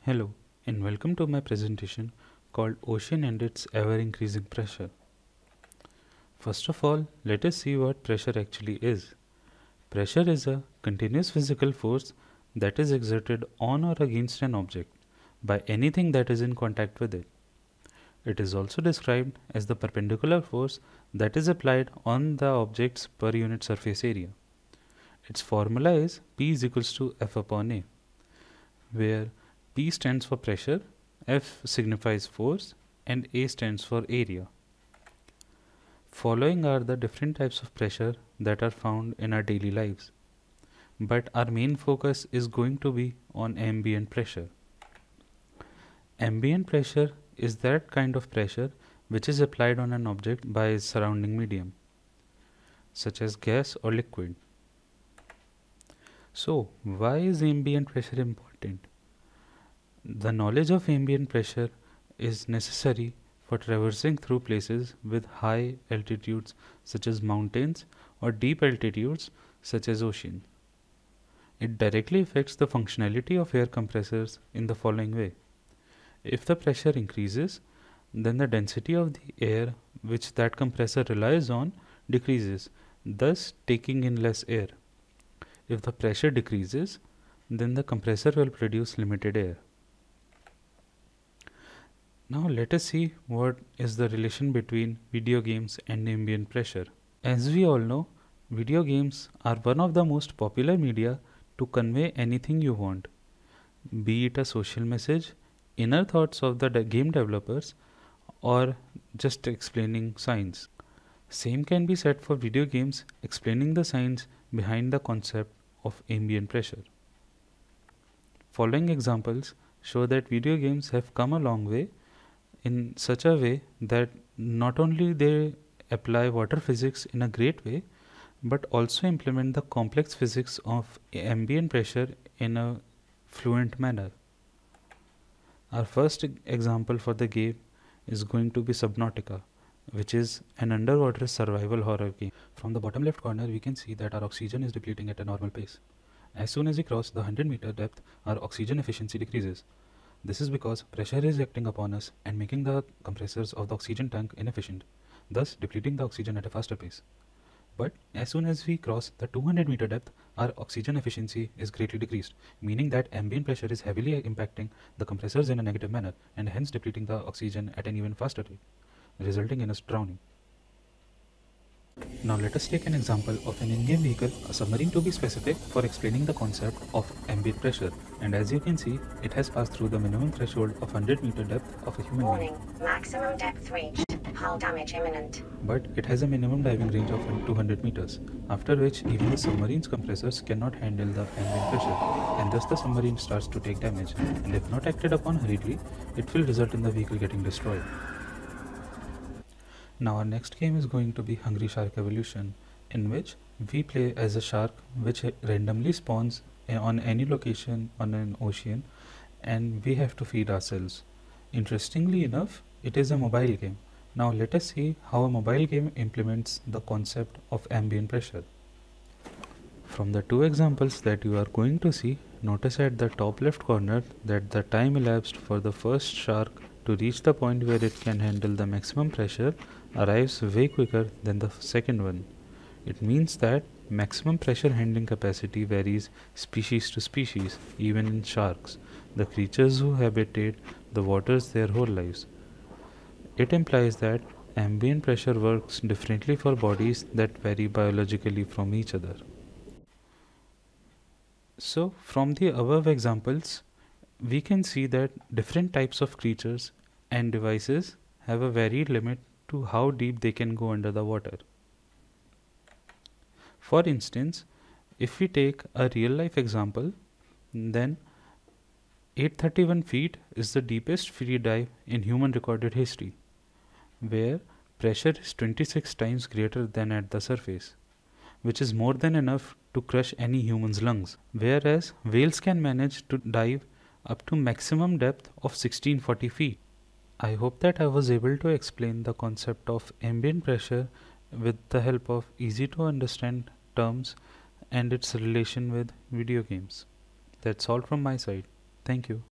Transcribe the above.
Hello and welcome to my presentation called Ocean and its ever-increasing pressure. First of all, let us see what pressure actually is. Pressure is a continuous physical force that is exerted on or against an object by anything that is in contact with it. It is also described as the perpendicular force that is applied on the objects per unit surface area. Its formula is P is equals to F upon A, where P stands for pressure, F signifies force, and A stands for area. Following are the different types of pressure that are found in our daily lives. But our main focus is going to be on ambient pressure. Ambient pressure is that kind of pressure which is applied on an object by its surrounding medium, such as gas or liquid. So, why is ambient pressure important? The knowledge of ambient pressure is necessary for traversing through places with high altitudes such as mountains or deep altitudes such as ocean. It directly affects the functionality of air compressors in the following way. If the pressure increases, then the density of the air which that compressor relies on decreases, thus taking in less air. If the pressure decreases, then the compressor will produce limited air. Now let us see what is the relation between video games and ambient pressure. As we all know, video games are one of the most popular media to convey anything you want, be it a social message, inner thoughts of the game developers, or just explaining science. Same can be said for video games explaining the science behind the concept of ambient pressure. Following examples show that video games have come a long way in such a way that not only they apply water physics in a great way, but also implement the complex physics of ambient pressure in a fluent manner. Our first example for the game is going to be Subnautica, which is an underwater survival horror game. From the bottom left corner, we can see that our oxygen is depleting at a normal pace. As soon as we cross the 100-meter depth, our oxygen efficiency decreases. This is because pressure is acting upon us and making the compressors of the oxygen tank inefficient, thus depleting the oxygen at a faster pace. But as soon as we cross the 200-meter depth, our oxygen efficiency is greatly decreased, meaning that ambient pressure is heavily impacting the compressors in a negative manner and hence depleting the oxygen at an even faster rate, resulting in us drowning. Now let us take an example of an in-game vehicle, a submarine to be specific, for explaining the concept of ambient pressure. And as you can see, it has passed through the minimum threshold of 100-meter depth of a human being. Warning, maximum depth reached. Hull damage imminent. But it has a minimum diving range of 200 meters, after which even the submarine's compressors cannot handle the ambient pressure, and thus the submarine starts to take damage, and if not acted upon hurriedly, it will result in the vehicle getting destroyed. Now our next game is going to be Hungry Shark Evolution, in which we play as a shark which randomly spawns on any location on an ocean, and we have to feed ourselves. Interestingly enough, it is a mobile game. Now let us see how a mobile game implements the concept of ambient pressure. From the two examples that you are going to see, notice at the top left corner that the time elapsed for the first shark to reach the point where it can handle the maximum pressure arrives way quicker than the second one. It means that maximum pressure handling capacity varies species to species, even in sharks, the creatures who habitate the waters their whole lives. It implies that ambient pressure works differently for bodies that vary biologically from each other. So, from the above examples, we can see that different types of creatures and devices have a varied limit to how deep they can go under the water. For instance, if we take a real life example, then 831 feet is the deepest free dive in human recorded history, where pressure is 26 times greater than at the surface, which is more than enough to crush any human's lungs, whereas whales can manage to dive up to maximum depth of 1640 feet. I hope that I was able to explain the concept of ambient pressure with the help of easy to understand terms and its relation with video games. That's all from my side. Thank you.